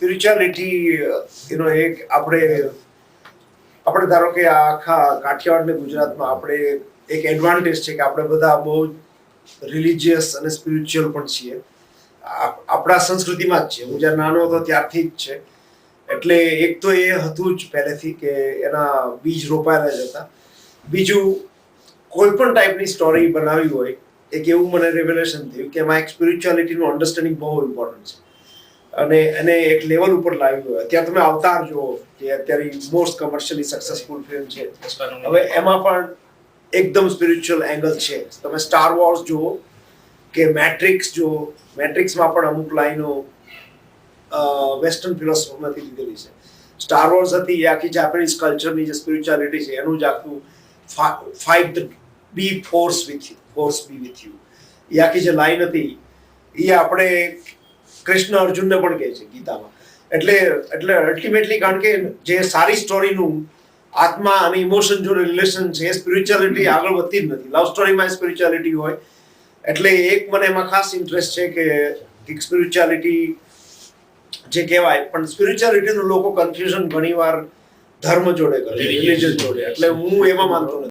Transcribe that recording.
Spirituality એક આપણે ધારો કે આખા કાઠિયાવાડ ને ગુજરાતમાં આપણે એક એડવાન્ટેજ છે કે આપણે બધા બહુ રિલિજિયસ અને સ્પિરિચ્યુઅલ પણ છીએ. આપણા સંસ્કૃતિમાં જ છે. હું જ્યારે નાનો હતો ત્યારથી જ છે. એટલે એક તો એ હતું જ પહેલેથી કે એના બીજ રોપાયેલા જ હતા. બીજું, કોઈ પણ ટાઈપની સ્ટોરી બનાવી હોય, એક એવું મને રેવલેશન થયું કે એમાં એક સ્પિરિચ્યુઆલિટીનું અન્ડરસ્ટેન્ડિંગ બહુ ઇમ્પોર્ટન્ટ છે અને એને એક લેવલ ઉપર લાવી હોય. અત્યારે તમે અવતાર જુઓ, જે અત્યારે મોસ્ટ કમર્શિયલી સક્સેસફુલ ફિલ્મ છે, હવે એમાં પણ એકદમ સ્પિરિચ્યુઅલ એંગલ છે. તમે સ્ટાર વોર્સ જુઓ કે મેટ્રિક્સ જુઓ, મેટ્રિક્સમાં પણ અમુક લાઈનો વેસ્ટર્ન ફિલોસોફીમાંથી લીધેલી છે. સ્ટાર વોર્સ હતી એ આખી જાપાનીઝ કલ્ચરની જે સ્પિરિચ્યુઆલિટી છે એનું જ આખું fight the be force with you, એ આખી જે લાઈન હતી એ આપણે કૃષ્ણ અર્જુનને પણ કહે છે ગીતામાં. એટલે અલ્ટિમેટલી, કારણ કે જે સારી સ્ટોરીનું આત્મા અને ઇમોશન જોડે રિલેશન છે, એ સ્પિરિચ્યુઆલિટી આગળ વધતી જ નથી. લવ સ્ટોરીમાં સ્પિરિચ્યુઆલિટી હોય એટલે એક મને એમાં ખાસ ઇન્ટરેસ્ટ છે કે સ્પિરિચ્યુઆલિટી જે કહેવાય, પણ સ્પિરિચ્યુઆલિટીનું લોકો કન્ફ્યુઝન ઘણીવાર ધર્મ જોડે કરે, રિલિજન જોડે. એટલે હું એમાં માનતો નથી.